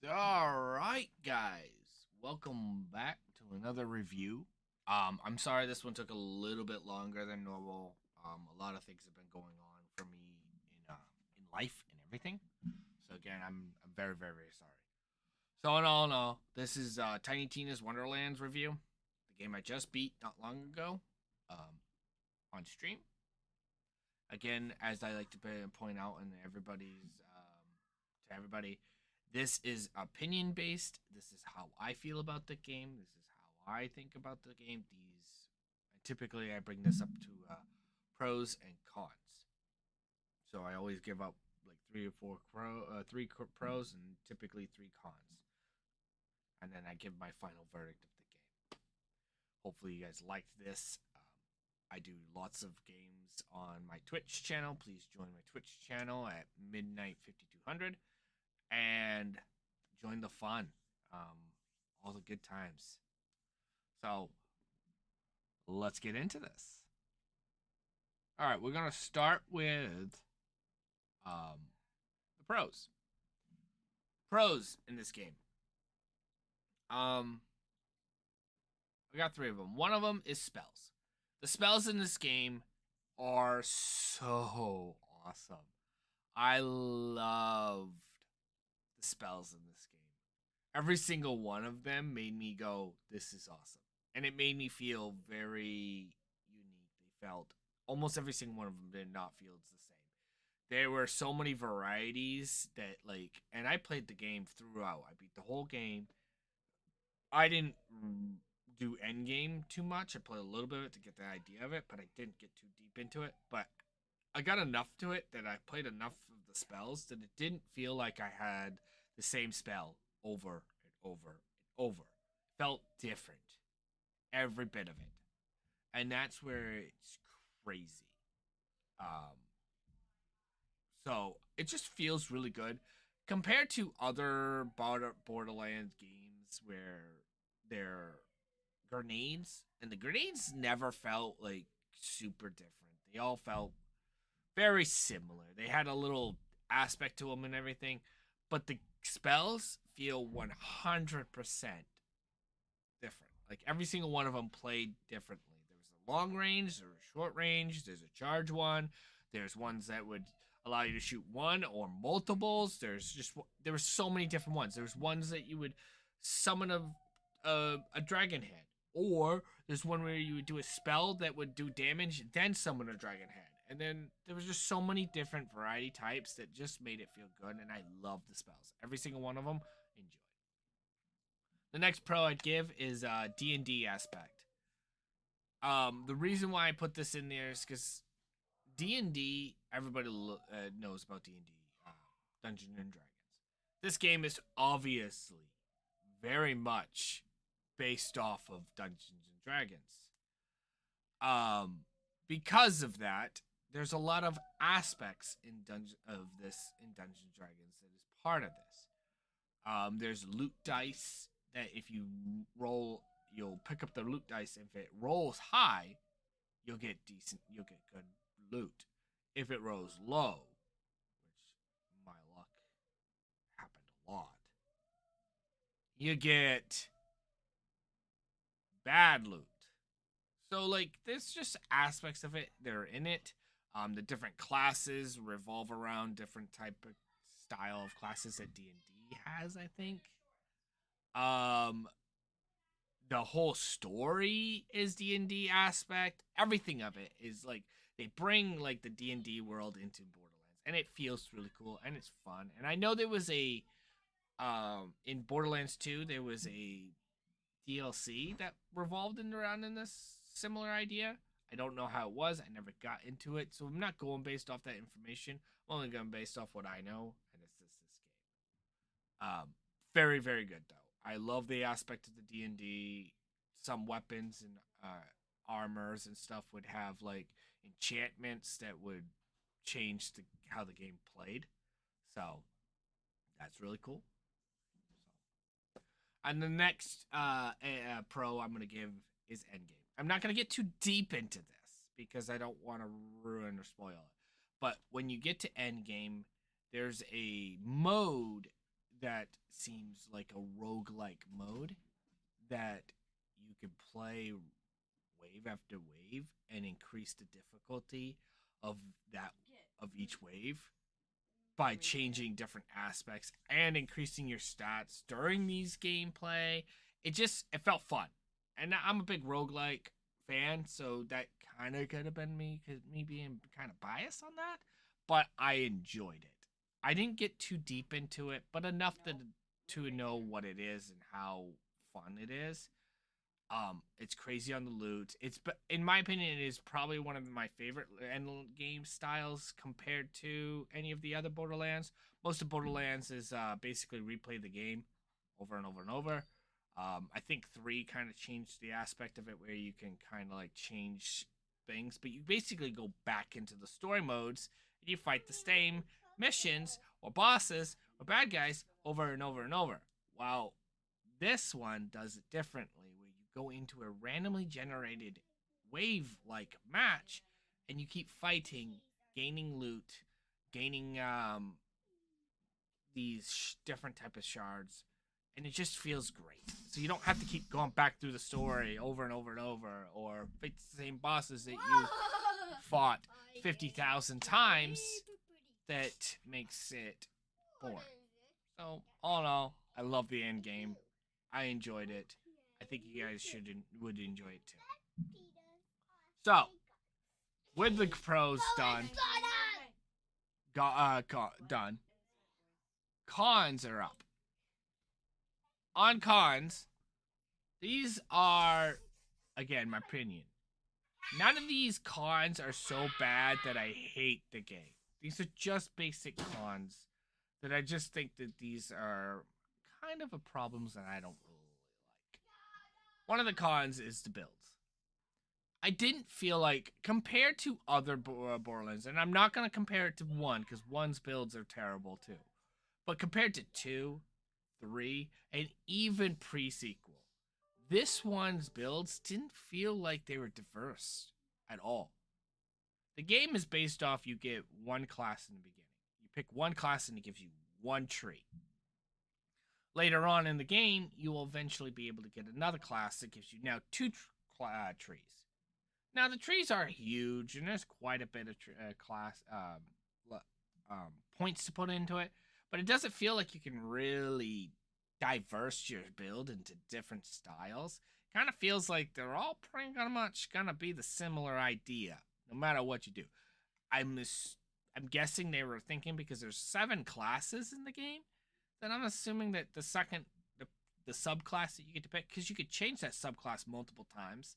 All right, guys. Welcome back to another review. I'm sorry this one took a little bit longer than normal. A lot of things have been going on for me in life and everything. So again, I'm very sorry. So in all in all, this is Tiny Tina's Wonderlands review, the game I just beat not long ago, on stream. Again, as I like to point out, and to everybody, this is opinion based. This is how I feel about the game. This is how I think about the game. Typically I bring this up to pros and cons. So I always give up like three pros and typically three cons, and then I give my final verdict of the game. Hopefully you guys liked this. I do lots of games on my Twitch channel. Please join my Twitch channel at midnight 5200 and join the fun. All the good times. So let's get into this. All right, we're gonna start with the pros. Pros in this game. Um, I got three of them. One of them is spells. The spells in this game are so awesome. I loved the spells in this game. Every single one of them made me go, "This is awesome," and it made me feel very unique. They felt almost every single one of them did not feel the same. There were so many varieties that and I played the game throughout. I beat the whole game. I didn't do end game too much. I played a little bit of it to get the idea of it, but I didn't get too deep into it. But I got enough to it that I played enough of the spells that it didn't feel like I had the same spell over and over and over. It felt different, every bit of it, and that's where it's crazy. Um, so it just feels really good compared to other Borderlands games where they're grenades, and the grenades never felt like super different. They all felt very similar. They had a little aspect to them and everything, but the spells feel 100% different. Like every single one of them played differently. There was a long range, there was short range, there's a charge one, there's ones that would allow you to shoot one or multiples. There were so many different ones. There's ones that you would summon a dragon head, or there's one where you would do a spell that would do damage, then summon a dragon head. And then there was just so many different variety types that just made it feel good, and I love the spells. Every single one of them, enjoy. The next pro I'd give is D&D aspect. The reason why I put this in there is because D&D, everybody knows about D&D, Dungeons and Dragons. This game is obviously very much based off of Dungeons and Dragons. Because of that, there's a lot of aspects in Dungeons and Dragons that is part of this. There's loot dice that if you roll, you'll pick up the loot dice. If it rolls high, you'll get good loot. If it rolls low, which my luck happened a lot, you get bad loot. So there's just aspects of it that are in it. The different classes revolve around different type of style of classes that D&D has, I think. Um, the whole story is D&D aspect. Everything of it is they bring the D&D world into Borderlands, and it feels really cool and it's fun. And I know there was a in Borderlands 2 there was a DLC that revolved around in this similar idea. I don't know how it was. I never got into it, so I'm not going based off that information. I'm only going based off what I know, and it's this game. Very good though. I love the aspect of the D&D. Some weapons and armors and stuff would have enchantments that would change how the game played. So that's really cool. And the next pro I'm going to give is Endgame. I'm not going to get too deep into this because I don't want to ruin or spoil it. But when you get to Endgame, there's a mode that seems like a roguelike mode that you can play wave after wave and increase the difficulty of that of each wave by changing different aspects and increasing your stats during these gameplay. It felt fun. And I'm a big roguelike fan, so that kind of could have been me being kind of biased on that, but I enjoyed it. I didn't get too deep into it, but enough to know what it is and how fun it is. It's crazy on the loot. In my opinion, it is probably one of my favorite end game styles compared to any of the other Borderlands. Most of Borderlands is basically replay the game over and over and over. I think three kind of changed the aspect of it where you can kind of like change things, but you basically go back into the story modes and you fight the same missions or bosses or bad guys over and over and over. While this one does it differently, where you go into a randomly generated wave like match and you keep fighting, gaining loot, gaining these different type of shards, and it just feels great. So you don't have to keep going back through the story over and over and over, or fight the same bosses that you fought 50,000 times. That makes it boring. So all in all, I love the end game. I enjoyed it. I think you guys would enjoy it too. So, with the pros done, cons are up. On cons, these are, again, my opinion. None of these cons are so bad that I hate the game. These are just basic cons that I just think that these are kind of a problems that I don't really like. One of the cons is the builds. I didn't feel like, compared to other Borderlands, and I'm not going to compare it to one because one's builds are terrible too, but compared to two, three, and even pre-sequel, this one's builds didn't feel like they were diverse at all. The game is based off you get one class in the beginning. You pick one class and it gives you one tree. Later on in the game, you will eventually be able to get another class that gives you now two trees. Now the trees are huge, and there's quite a bit of class points to put into it, but it doesn't feel like you can really diverse your build into different styles. Kind of feels like they're all pretty much gonna be the similar idea, no matter what you do. I'm guessing they were thinking because there's 7 classes in the game. Then I'm assuming that the subclass that you get to pick, because you could change that subclass multiple times.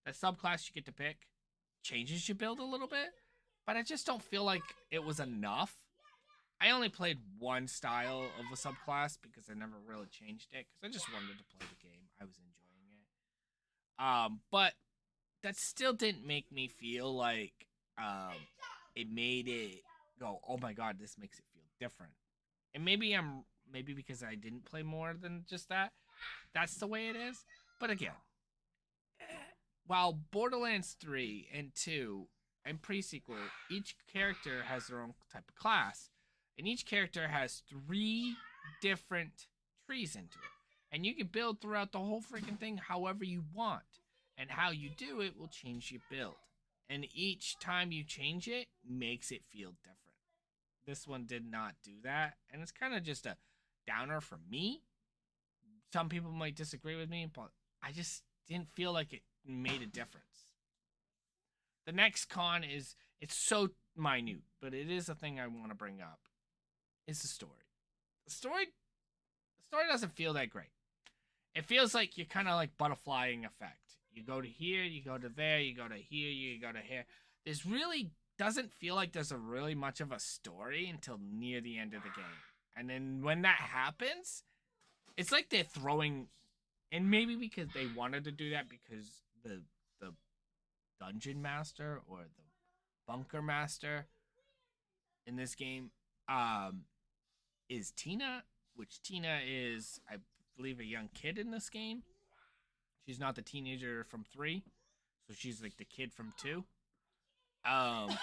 That subclass you get to pick changes your build a little bit, but I just don't feel like it was enough. I only played one style of a subclass because I never really changed it because I just wanted to play the game. I was enjoying it. But that still didn't make me feel like it made it go, oh my god, this makes it feel different. And maybe because I didn't play more than just that. That's the way it is. But again, while Borderlands 3 and 2 and pre-sequel, each character has their own type of class, and each character has 3 different trees into it. And you can build throughout the whole freaking thing however you want. And how you do it will change your build. And each time you change it makes it feel different. This one did not do that, and it's kind of just a downer for me. Some people might disagree with me, but I just didn't feel like it made a difference. The next con is, it's so minute, but it is a thing I want to bring up. Is the story. The story doesn't feel that great. It feels like you're kind of like butterflying effect. You go to here, you go to there, you go to here, you go to here. There's really doesn't feel like there's a really much of a story until near the end of the game. And then when that happens, it's like they're throwing, and maybe because they wanted to do that because the dungeon master or the bunker master in this game is Tina, which Tina is, I believe, a young kid in this game. She's not the teenager from 3, so she's like the kid from 2. Um,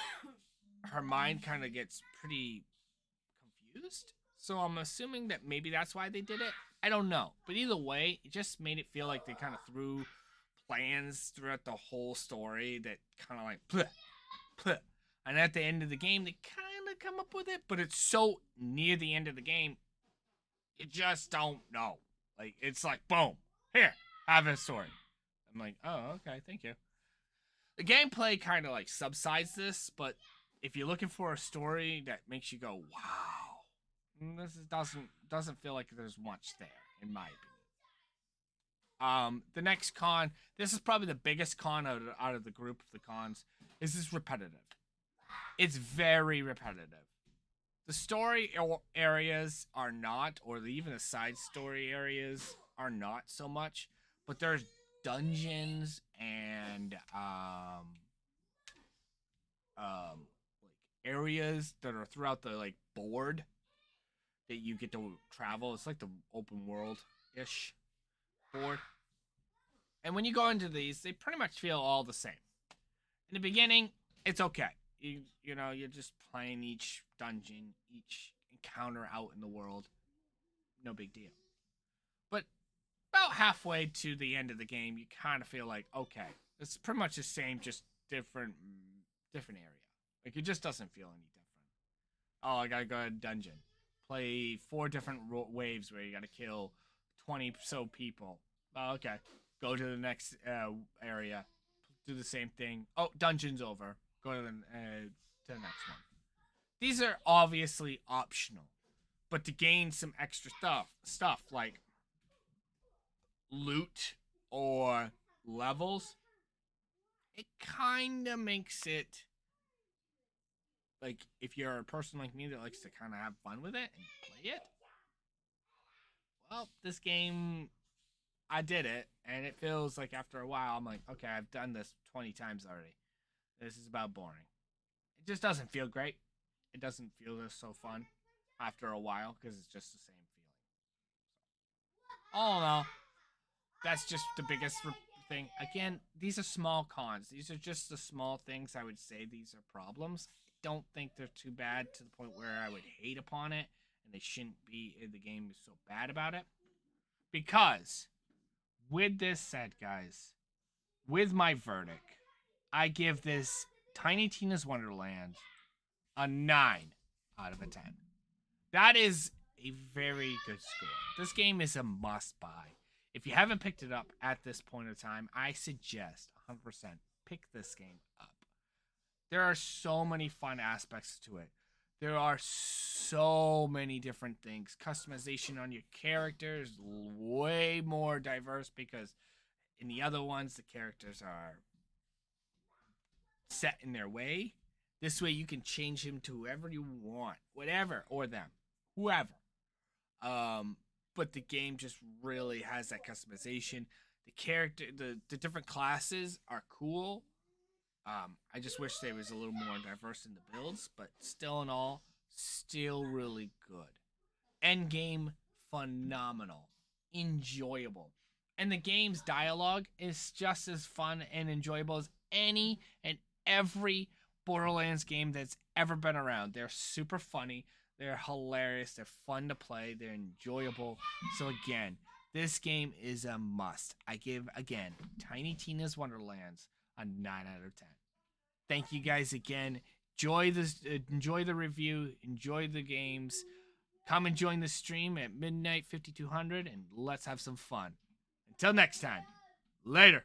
her mind kind of gets pretty confused. So I'm assuming that maybe that's why they did it. I don't know. But either way, it just made it feel like they kind of threw plans throughout the whole story that kind of like, bleh, bleh. And at the end of the game, they kind of come up with it, but it's so near the end of the game, you just don't know. Like, it's like, boom, here, have a story. I'm like, oh, okay, thank you. The gameplay kind of like subsides this, but if you're looking for a story that makes you go, wow, doesn't feel like there's much there, in my opinion. The next con, this is probably the biggest con out of the group of the cons, is this repetitive. It's very repetitive. The story areas are not, or even the side story areas are not so much, but there's dungeons and like areas that are throughout the like board that you get to travel. It's like the open world ish board. And when you go into these, they pretty much feel all the same. In the beginning, it's okay. You know, you're just playing each dungeon, each encounter out in the world. No big deal. But about halfway to the end of the game, you kind of feel like, okay, it's pretty much the same, just different area. Like, it just doesn't feel any different. Oh, I gotta go to a dungeon. Play 4 different waves where you gotta kill 20 so people. Oh, okay. Go to the next area. Do the same thing. Oh, dungeon's over. Go to the next one. These are obviously optional, but to gain some extra stuff like loot or levels, it kind of makes it like if you're a person like me that likes to kind of have fun with it and play it. Well, this game, I did it, and it feels like after a while, I'm like, okay, I've done this 20 times already. This is about boring. It just doesn't feel great. It doesn't feel so fun after a while because it's just the same feeling. All in all, that's just the biggest thing. Again, these are small cons. These are just the small things I would say these are problems. I don't think they're too bad to the point where I would hate upon it and they shouldn't be in the game so bad about it. Because, with this said, guys, with my verdict, I give this Tiny Tina's Wonderland a 9 out of a 10. That is a very good score. This game is a must buy. If you haven't picked it up at this point in time, I suggest 100% pick this game up. There are so many fun aspects to it. There are so many different things. Customization on your characters way more diverse because in the other ones the characters are set in their way. This way you can change him to whoever you want, whatever, or them, whoever. But the game just really has that customization. The character, the different classes are cool. I just wish there was a little more diverse in the builds, but still in all, still really good. End game, phenomenal, enjoyable. And the game's dialogue is just as fun and enjoyable as any and every Borderlands game that's ever been around. They're super funny. They're hilarious. They're fun to play. They're enjoyable. So again, this game is a must. I give, again, Tiny Tina's Wonderlands a 9 out of 10. Thank you guys again. Enjoy the review. Enjoy the games. Come and join the stream at midnight 5200 and let's have some fun. Until next time, later.